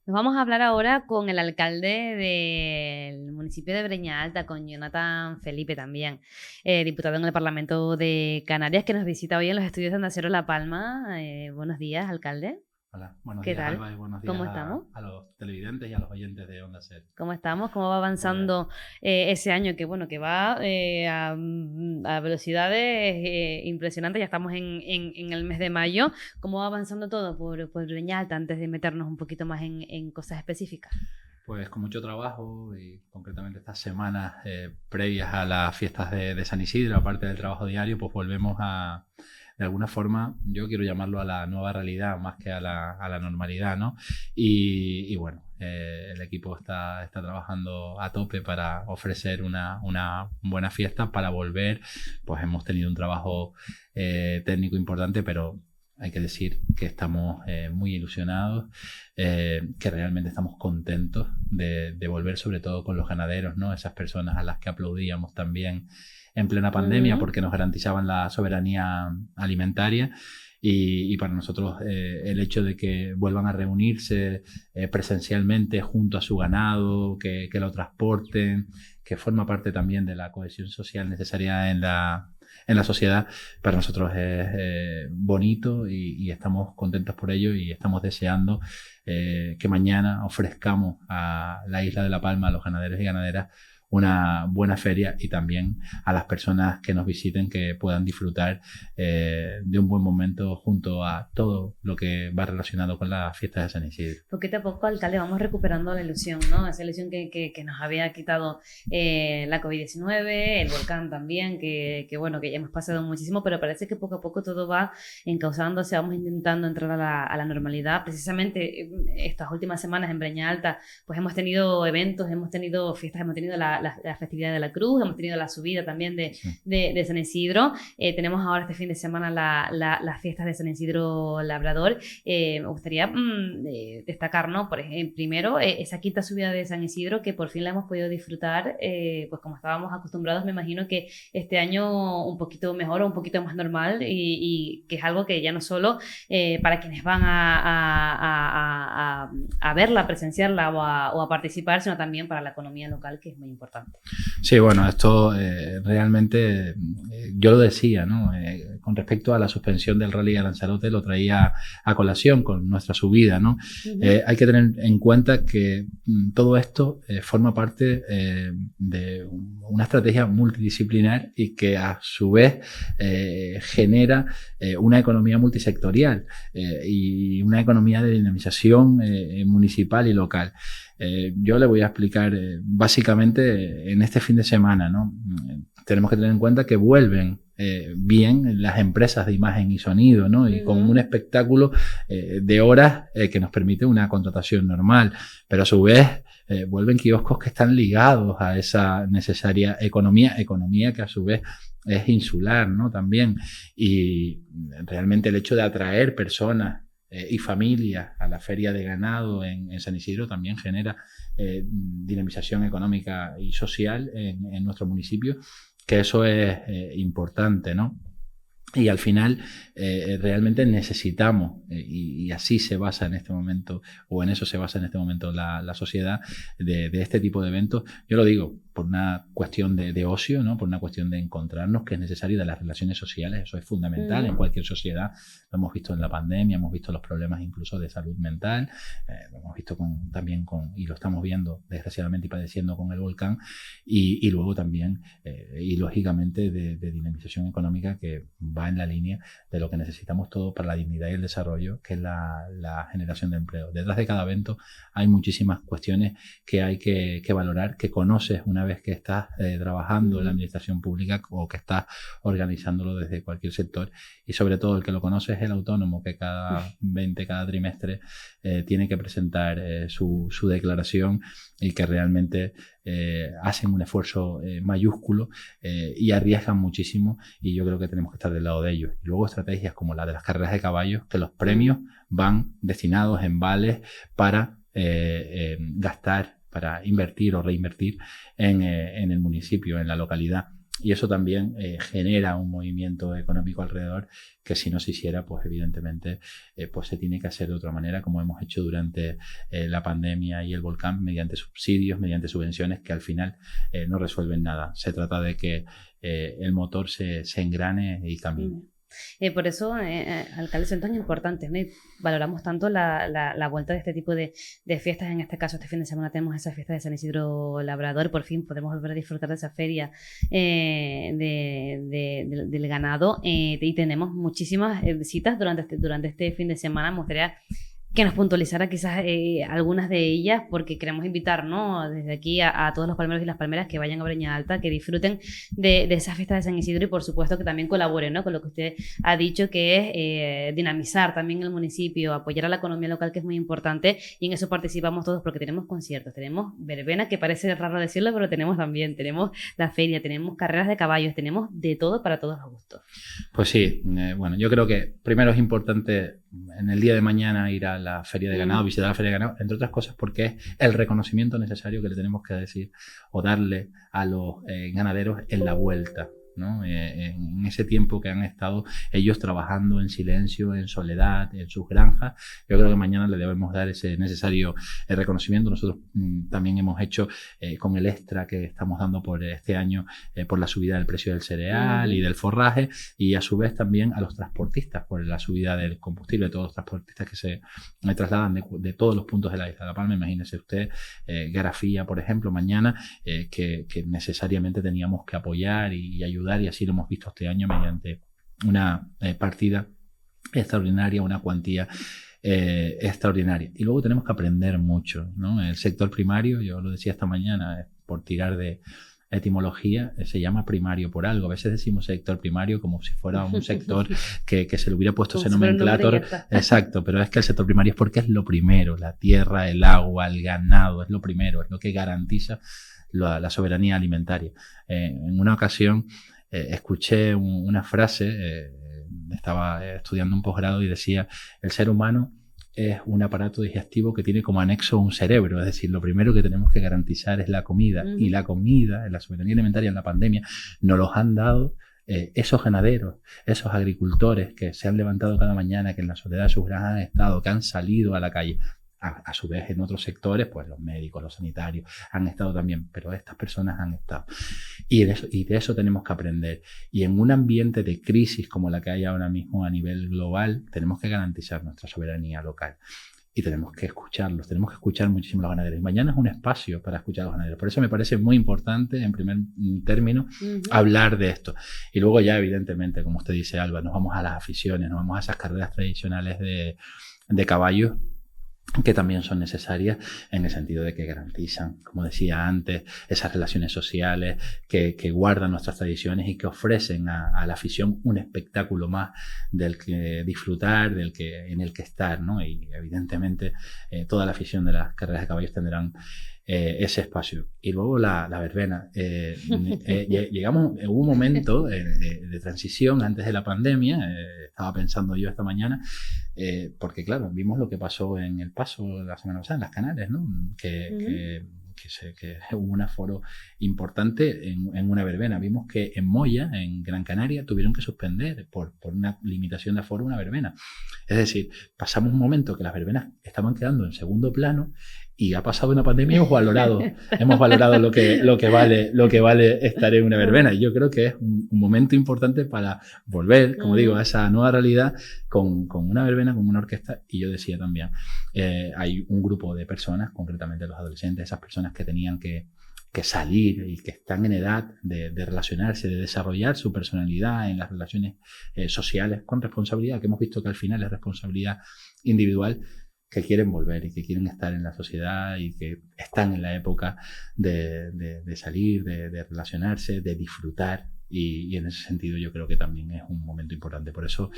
Nos vamos a hablar ahora con el alcalde del municipio de Breña Alta, con Jonathan Felipe también, diputado en el Parlamento de Canarias, que nos visita hoy en los estudios de Onda Cero La Palma. Buenos días, alcalde. Hola, buenos ¿Qué días tal? Alba y buenos días ¿Cómo estamos? a los televidentes y a los oyentes de Onda Cero. ¿Cómo estamos? ¿Cómo va Pues, avanzando ese año que, bueno, que va a velocidades impresionantes? Ya estamos en el mes de mayo. ¿Cómo va avanzando todo por Breña Alta antes de meternos un poquito más en cosas específicas? pues con mucho trabajo y concretamente estas semanas previas a las fiestas de San Isidro, aparte del trabajo diario, pues volvemos de alguna forma, yo quiero llamarlo a la nueva realidad más que a la normalidad, ¿no? Y bueno, el equipo está trabajando a tope para ofrecer una buena fiesta, para volver. Pues hemos tenido un trabajo técnico importante, pero hay que decir que estamos muy ilusionados, que realmente estamos contentos de volver, sobre todo con los ganaderos, ¿no? Esas personas a las que aplaudíamos también en plena pandemia Ujú. porque nos garantizaban la soberanía alimentaria. Y para nosotros el hecho de que vuelvan a reunirse presencialmente junto a su ganado, que lo transporten, que forma parte también de la cohesión social necesaria en la sociedad, para nosotros es bonito y estamos contentos por ello y estamos deseando que mañana ofrezcamos a la isla de La Palma, a los ganaderos y ganaderas, una buena feria y también a las personas que nos visiten que puedan disfrutar de un buen momento junto a todo lo que va relacionado con las fiestas de San Isidro. Poquito a poco, alcalde, vamos recuperando la ilusión, ¿no? Esa ilusión que nos había quitado la COVID-19, el volcán también, bueno, que ya hemos pasado muchísimo, pero parece que poco a poco todo va encauzándose, vamos intentando entrar a la normalidad. Precisamente estas últimas semanas en Breña Alta, pues hemos tenido eventos, hemos tenido fiestas, hemos tenido la festividad de la Cruz, hemos tenido la subida también Sí. de San Isidro. Tenemos ahora este fin de semana las fiestas de San Isidro Labrador. Me gustaría destacar, ¿no? Por ejemplo, primero, esa quinta subida de San Isidro, que por fin la hemos podido disfrutar, pues como estábamos acostumbrados. Me imagino que este año un poquito mejor o un poquito más normal, y que es algo que ya no solo para quienes van a verla, a presenciarla o a participar, sino también para la economía local, que es muy importante. Sí, bueno, esto realmente yo lo decía, ¿no? Con respecto a la suspensión del Rally de Lanzarote, lo traía a colación con nuestra subida, ¿no? Ujú. Hay que tener en cuenta que todo esto forma parte de una estrategia multidisciplinar y que a su vez genera una economía multisectorial y una economía de dinamización municipal y local. Yo le voy a explicar básicamente en este fin de semana, ¿no? Tenemos que tener en cuenta que vuelven bien las empresas de imagen y sonido, ¿no? Y con un Ujú. espectáculo de horas que nos permite una contratación normal, pero a su vez vuelven kioscos que están ligados a esa necesaria economía que a su vez es insular, ¿no? También. Y realmente el hecho de atraer personas y familias a la feria de ganado en San Isidro también genera dinamización económica y social en nuestro municipio, que eso es importante, ¿no? Y al final realmente necesitamos, y así se basa en este momento, o en eso se basa en este momento la sociedad, de este tipo de eventos. Yo lo digo por una cuestión de ocio, ¿no? Por una cuestión de encontrarnos, que es necesario, de las relaciones sociales. Eso es fundamental en Ujú. cualquier sociedad. Lo hemos visto en la pandemia, hemos visto los problemas incluso de salud mental, lo hemos visto también y lo estamos viendo desgraciadamente y padeciendo con el volcán, y luego también y lógicamente de dinamización económica, que va en la línea de lo que necesitamos todos para la dignidad y el desarrollo, que es la generación de empleo. Detrás de cada evento hay muchísimas cuestiones que hay que valorar, que conoces una vez que estás trabajando en la Ujú. administración pública o que estás organizándolo desde cualquier sector, y sobre todo el que lo conoce es el autónomo, que cada trimestre tiene que presentar su declaración, y que realmente hacen un esfuerzo mayúsculo y arriesgan muchísimo, y yo creo que tenemos que estar del lado de ellos. Y luego estrategias como la de las carreras de caballos, que los premios Ujú. van destinados en vales para gastar, para invertir o reinvertir en el municipio, en la localidad. y eso también genera un movimiento económico alrededor que si no se hiciera, pues evidentemente pues se tiene que hacer de otra manera, como hemos hecho durante la pandemia y el volcán, mediante subsidios, mediante subvenciones que al final no resuelven nada. Se trata de que el motor se engrane y camine. Por eso, alcaldes, son tan importantes, ¿no? Y valoramos tanto la vuelta de este tipo de fiestas. En este caso, este fin de semana tenemos esa fiesta de San Isidro Labrador. Por fin podemos volver a disfrutar de esa feria del ganado. Y tenemos muchísimas visitas durante este fin de semana. Me gustaría que nos puntualizara quizás algunas de ellas, porque queremos invitar, ¿no?, desde aquí a todos los palmeros y las palmeras que vayan a Breña Alta, que disfruten de esa fiesta de San Isidro y por supuesto que también colaboren, ¿no?, con lo que usted ha dicho, que es dinamizar también el municipio, apoyar a la economía local, que es muy importante, y en eso participamos todos porque tenemos conciertos, tenemos verbena, que parece raro decirlo, pero tenemos la feria, tenemos carreras de caballos, tenemos de todo para todos los gustos. Pues sí, bueno, yo creo que primero es importante en el día de mañana ir a la feria de ganado, visitar la feria de ganado, entre otras cosas porque es el reconocimiento necesario que le tenemos que decir o darle a los ganaderos en la vuelta, ¿no? En ese tiempo que han estado ellos trabajando en silencio, en soledad, en sus granjas, yo creo que mañana le debemos dar ese necesario reconocimiento. Nosotros también hemos hecho con el extra que estamos dando por este año por la subida del precio del cereal y del forraje, y a su vez también a los transportistas por la subida del combustible, todos los transportistas que se trasladan de todos los puntos de la isla de La Palma. Imagínese usted Garafía, por ejemplo, mañana que necesariamente teníamos que apoyar y ayudar, y así lo hemos visto este año mediante una partida extraordinaria, una cuantía extraordinaria. Y luego tenemos que aprender mucho, ¿no? El sector primario, yo lo decía esta mañana, por tirar de etimología, se llama primario por algo. A veces decimos sector primario como si fuera un sector que se le hubiera puesto ese nomenclator. Exacto, pero es que el sector primario es porque es lo primero, la tierra, el agua, el ganado, es lo primero, es lo que garantiza la soberanía alimentaria. En una ocasión escuché una frase, estaba estudiando un posgrado y decía: el ser humano es un aparato digestivo que tiene como anexo un cerebro, es decir, lo primero que tenemos que garantizar es la comida, y la comida, la soberanía alimentaria en la pandemia, nos los han dado esos ganaderos, esos agricultores que se han levantado cada mañana, que en la soledad de sus granjas han estado, que han salido a la calle. A su vez, en otros sectores, pues los médicos, los sanitarios han estado también, pero estas personas han estado. Y de eso tenemos que aprender. Y en un ambiente de crisis como la que hay ahora mismo a nivel global, tenemos que garantizar nuestra soberanía local. Y tenemos que escucharlos, tenemos que escuchar muchísimo a los ganaderos. Y mañana es un espacio para escuchar a los ganaderos. Por eso me parece muy importante, en primer término, hablar de esto. Y luego ya, evidentemente, como usted dice, Alba, nos vamos a las aficiones, nos vamos a esas carreras tradicionales de caballos, que también son necesarias en el sentido de que garantizan, como decía antes, esas relaciones sociales que guardan nuestras tradiciones y que ofrecen a la afición un espectáculo más del que disfrutar, en el que estar, ¿no? Y evidentemente toda la afición de las carreras de caballos tendrán ese espacio. Y luego la verbena. Hubo un momento de transición antes de la pandemia, estaba pensando yo esta mañana, porque claro, vimos lo que pasó en El Paso la semana pasada, en las Canarias, ¿no? Que hubo un aforo importante en una verbena. Vimos que en Moya, en Gran Canaria, tuvieron que suspender por una limitación de aforo una verbena. Es decir, pasamos un momento que las verbenas estaban quedando en segundo plano, y ha pasado una pandemia y hemos valorado lo que vale estar en una verbena. Y yo creo que es un momento importante para volver, como digo, a esa nueva realidad con una verbena, con una orquesta. Y yo decía también, hay un grupo de personas, concretamente los adolescentes, esas personas que tenían que salir y que están en edad de relacionarse, de desarrollar su personalidad en las relaciones sociales con responsabilidad, que hemos visto que al final es responsabilidad individual, que quieren volver y que quieren estar en la sociedad y que están en la época de salir, de relacionarse, de disfrutar, y en ese sentido yo creo que también es un momento importante. Por eso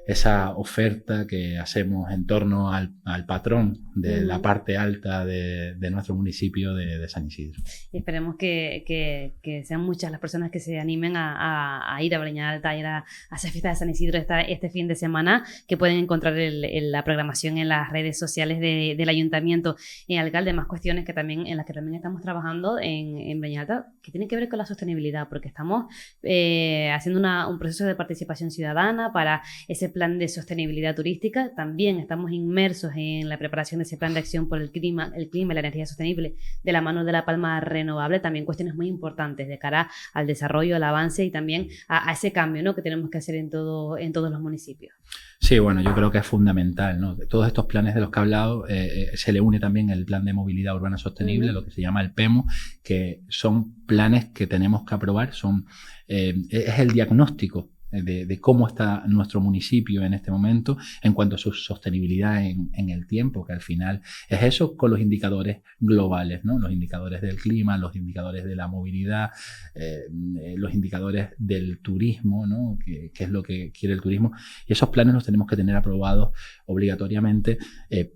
esa oferta que hacemos en torno al patrón de la parte alta de nuestro municipio de San Isidro. Y esperemos que sean muchas las personas que se animen a ir a Breña Alta, a ir a hacer fiesta de San Isidro este fin de semana, que pueden encontrar la programación en las redes sociales del ayuntamiento. Alcalde, más cuestiones en las que también estamos trabajando en Breña Alta, que tienen que ver con la sostenibilidad, porque estamos haciendo un proceso de participación ciudadana para ese plan de sostenibilidad turística. También estamos inmersos en la preparación de ese plan de acción por el clima y la energía sostenible de la mano de la Palma Renovable. También cuestiones muy importantes de cara al desarrollo, al avance y también a ese cambio, ¿no?, que tenemos que hacer en todos los municipios. Sí, bueno, yo creo que es fundamental, ¿no? De todos estos planes de los que he hablado, se le une también el Plan de Movilidad Urbana Sostenible, lo que se llama el PEMO, que son planes que tenemos que aprobar, es el diagnóstico de cómo está nuestro municipio en este momento en cuanto a su sostenibilidad en el tiempo, que al final es eso, con los indicadores globales, ¿no? Los indicadores del clima, los indicadores de la movilidad, los indicadores del turismo, ¿no?, que es lo que quiere el turismo, y esos planes los tenemos que tener aprobados obligatoriamente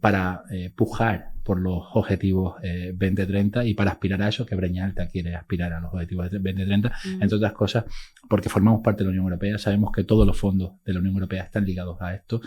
para pujar por los objetivos 2030 y para aspirar a eso, que Breña Alta quiere aspirar a los objetivos 2030, entre otras cosas porque formamos parte de la Unión Europea. Sabemos que todos los fondos de la Unión Europea están ligados a esto,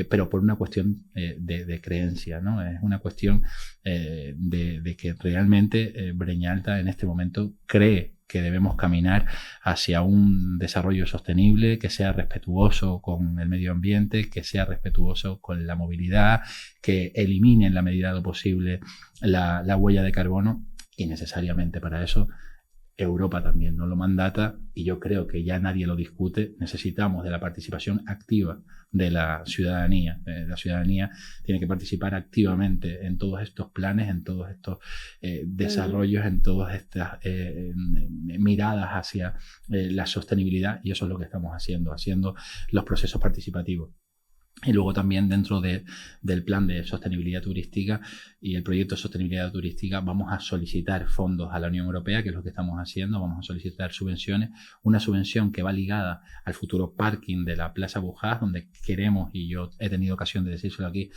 pero por una cuestión de creencia, ¿no? Es una cuestión de que realmente Breña Alta en este momento cree que debemos caminar hacia un desarrollo sostenible, que sea respetuoso con el medio ambiente, que sea respetuoso con la movilidad, que elimine en la medida de lo posible la huella de carbono, y necesariamente para eso Europa también nos lo mandata, y yo creo que ya nadie lo discute. Necesitamos de la participación activa de la ciudadanía. La ciudadanía tiene que participar activamente en todos estos planes, en todos estos desarrollos, en todas estas miradas hacia la sostenibilidad, y eso es lo que estamos haciendo los procesos participativos. Y luego también dentro del plan de sostenibilidad turística y el proyecto de sostenibilidad turística vamos a solicitar fondos a la Unión Europea, que es lo que estamos haciendo. Vamos a solicitar subvenciones, una subvención que va ligada al futuro parking de la Plaza Bujás, donde queremos, y yo he tenido ocasión de decírselo aquí,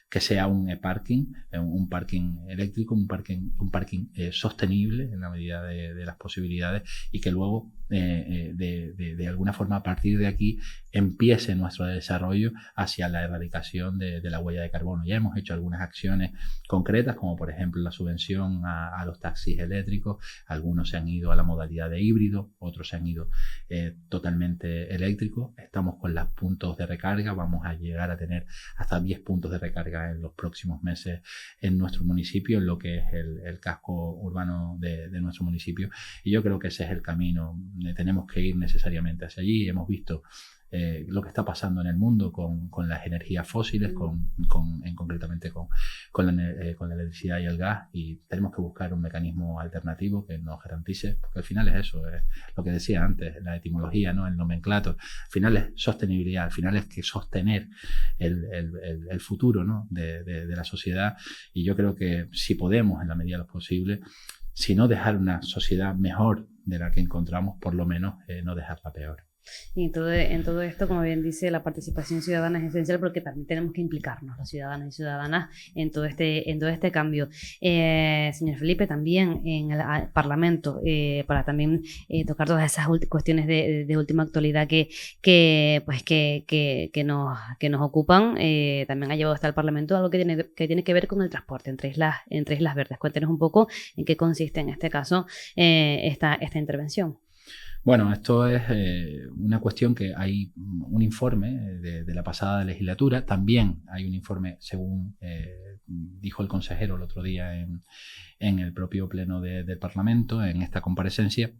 que sea un e-parking, un parking eléctrico, un parking sostenible en la medida de las posibilidades, y que luego de alguna forma a partir de aquí empiece nuestro desarrollo hacia la erradicación de la huella de carbono. Ya hemos hecho algunas acciones concretas, como por ejemplo la subvención a los taxis eléctricos. Algunos se han ido a la modalidad de híbrido, otros se han ido totalmente eléctricos. Estamos con los puntos de recarga, vamos a llegar a tener hasta 10 puntos de recarga en los próximos meses en nuestro municipio, en lo que es el casco urbano de nuestro municipio, y yo creo que ese es el camino. Tenemos que ir necesariamente hacia allí. Hemos visto lo que está pasando en el mundo con las energías fósiles, concretamente con la electricidad y el gas, y tenemos que buscar un mecanismo alternativo que nos garantice, porque al final es eso, es lo que decía antes, la etimología, ¿no?, el nomenclator. Al final es sostenibilidad, al final es que sostener el futuro, ¿no?, de la sociedad, y yo creo que si podemos, en la medida de lo posible, si no dejar una sociedad mejor de la que encontramos, por lo menos no dejarla peor. Y en todo esto, como bien dice, la participación ciudadana es esencial, porque también tenemos que implicarnos, los ciudadanos y ciudadanas, en todo este cambio. Señor Felipe, también en el Parlamento, para también tocar todas esas cuestiones de última actualidad que nos ocupan, también ha llevado hasta el Parlamento algo que tiene que ver con el transporte entre Islas Verdes. Cuéntenos un poco en qué consiste en este caso esta intervención. Bueno, esto es una cuestión que hay un informe de la pasada legislatura. También hay un informe, según dijo el consejero el otro día en el propio pleno del Parlamento, en esta comparecencia,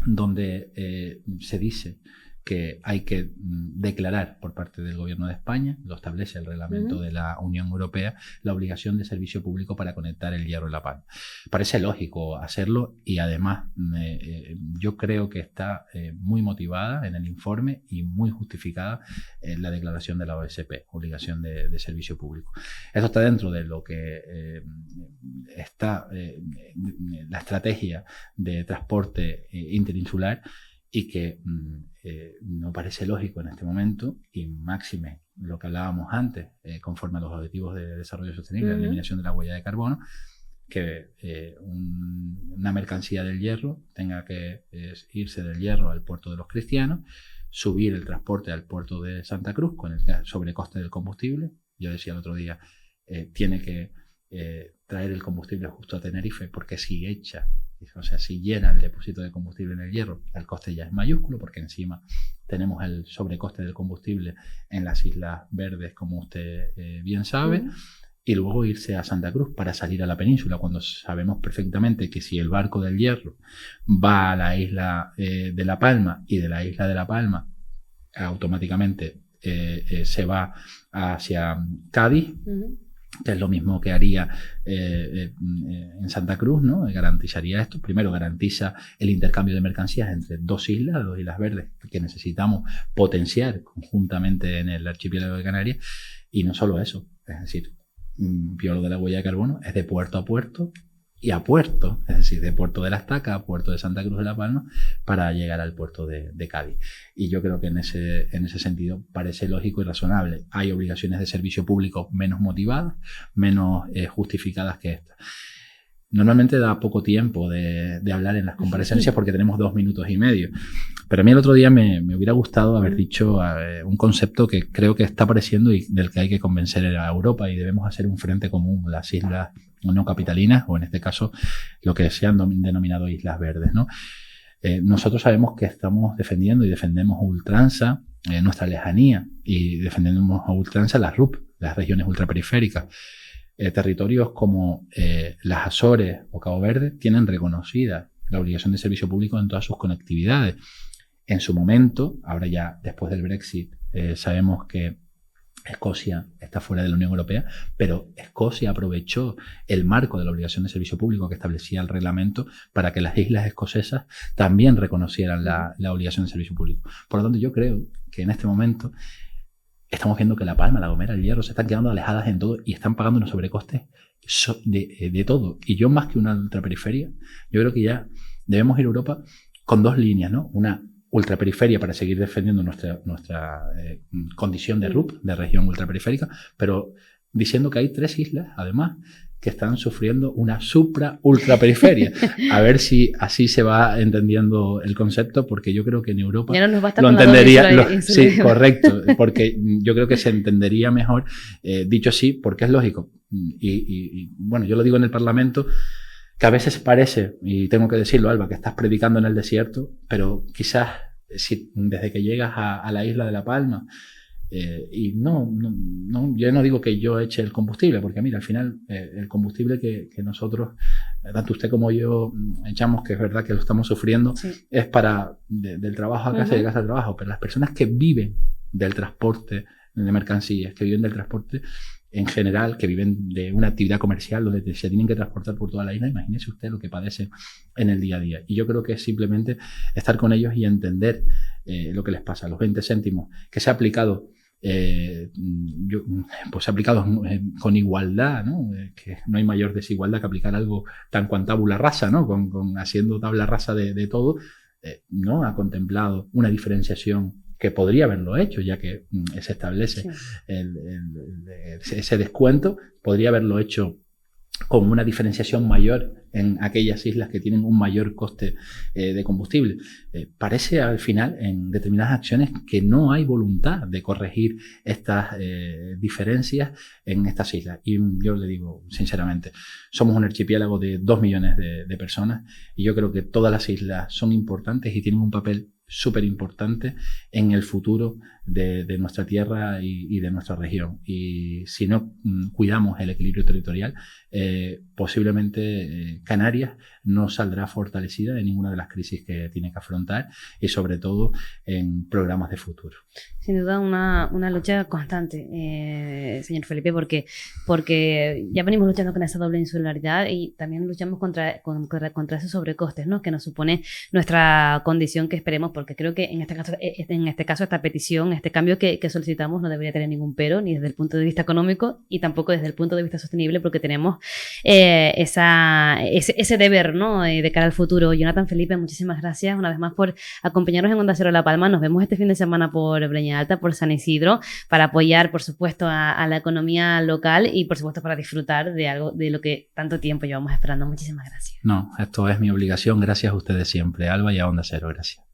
donde se dice que hay que declarar por parte del Gobierno de España, lo establece el reglamento de la Unión Europea, la obligación de servicio público para conectar el Hierro y la Palma. Parece lógico hacerlo, y además yo creo que está muy motivada en el informe y muy justificada la declaración de la OSP, obligación de servicio público. Esto está dentro de lo que está la estrategia de transporte interinsular, y que no parece lógico en este momento, y máxime lo que hablábamos antes, conforme a los objetivos de desarrollo sostenible, la eliminación de la huella de carbono, que una mercancía del hierro tenga que irse del hierro al puerto de los Cristianos, subir el transporte al puerto de Santa Cruz con el sobrecoste del combustible. Yo decía el otro día, tiene que traer el combustible justo a Tenerife, porque si llena el depósito de combustible en el hierro, el coste ya es mayúsculo, porque encima tenemos el sobrecoste del combustible en las Islas Verdes, como usted bien sabe, y luego irse a Santa Cruz para salir a la península, cuando sabemos perfectamente que si el barco del hierro va a la isla de La Palma, y de la isla de La Palma automáticamente se va hacia Cádiz, que es lo mismo que haría en Santa Cruz, ¿no? Garantizaría esto. Primero, garantiza el intercambio de mercancías entre dos Islas Verdes, que necesitamos potenciar conjuntamente en el archipiélago de Canarias. Y no solo eso, es decir, lo de la huella de carbono es de puerto a puerto y a puerto, es decir, de Puerto de la Estaca a Puerto de Santa Cruz de La Palma, para llegar al puerto de Cádiz. Y yo creo que en ese sentido parece lógico y razonable. Hay obligaciones de servicio público menos motivadas, menos justificadas que estas. Normalmente da poco tiempo de hablar en las comparecencias porque tenemos 2 minutos y medio. Pero a mí el otro día me hubiera gustado haber dicho un concepto que creo que está apareciendo y del que hay que convencer a Europa, y debemos hacer un frente común, las islas no capitalinas, o en este caso lo que se han denominado Islas Verdes, ¿no? Nosotros sabemos que estamos defendiendo y defendemos a ultranza nuestra lejanía, y defendemos a ultranza las RUP, las regiones ultraperiféricas. Territorios como las Azores o Cabo Verde tienen reconocida la obligación de servicio público en todas sus conectividades. En su momento, ahora ya después del Brexit, sabemos que Escocia está fuera de la Unión Europea, pero Escocia aprovechó el marco de la obligación de servicio público que establecía el reglamento para que las islas escocesas también reconocieran la obligación de servicio público. Por lo tanto, yo creo que en este momento estamos viendo que La Palma, La Gomera, El Hierro se están quedando alejadas en todo y están pagando unos sobrecostes de todo. Y yo, más que una ultraperiferia, yo creo que ya debemos ir a Europa con 2 líneas, ¿no? Una ultraperiferia para seguir defendiendo nuestra condición de RUP, de región ultraperiférica, pero diciendo que hay 3 islas, además, que están sufriendo una supra-ultraperiferia. A ver si así se va entendiendo el concepto, porque yo creo que en Europa ya no nos basta lo con entendería. Sí, correcto, porque yo creo que se entendería mejor, dicho así, porque es lógico. Y bueno, yo lo digo en el Parlamento, que a veces parece, y tengo que decirlo, Alba, que estás predicando en el desierto, pero quizás desde que llegas a la isla de La Palma, y yo no digo que yo eche el combustible, porque mira, al final el combustible que nosotros, tanto usted como yo, echamos, que es verdad que lo estamos sufriendo, es para del trabajo a casa y de casa al trabajo, pero las personas que viven del transporte de mercancías, que viven del transporte en general, que viven de una actividad comercial donde se tienen que transportar por toda la isla, imagínese usted lo que padecen en el día a día. Y yo creo que es simplemente estar con ellos y entender lo que les pasa. Los 20 céntimos que se ha aplicado, pues se ha aplicado con igualdad, ¿no? Que no hay mayor desigualdad que aplicar algo tan cuan tabula rasa, ¿no? Con haciendo tabla rasa de todo, no ha contemplado una diferenciación que podría haberlo hecho, ya que se establece ese descuento, podría haberlo hecho con una diferenciación mayor en aquellas islas que tienen un mayor coste de combustible. Parece al final, en determinadas acciones, que no hay voluntad de corregir estas diferencias en estas islas. Y yo le digo sinceramente, somos un archipiélago de 2 millones de personas, y yo creo que todas las islas son importantes y tienen un papel súper importante en el futuro de nuestra tierra y de nuestra región. Y si no cuidamos el equilibrio territorial, posiblemente Canarias no saldrá fortalecida de ninguna de las crisis que tiene que afrontar, y sobre todo en programas de futuro. Sin duda una lucha constante, señor Felipe, porque ya venimos luchando con esa doble insularidad y también luchamos contra esos sobrecostes, ¿no? Que nos supone nuestra condición, que esperemos, porque creo que en este caso esta petición, este cambio que solicitamos no debería tener ningún pero, ni desde el punto de vista económico y tampoco desde el punto de vista sostenible, porque tenemos ese deber, ¿no? De cara al futuro. Jonathan, Felipe, muchísimas gracias una vez más por acompañarnos en Onda Cero La Palma. Nos vemos este fin de semana por Breña Alta, por San Isidro, para apoyar, por supuesto, a la economía local y, por supuesto, para disfrutar de algo de lo que tanto tiempo llevamos esperando. Muchísimas gracias. No, esto es mi obligación. Gracias a ustedes siempre, Alba, y a Onda Cero. Gracias.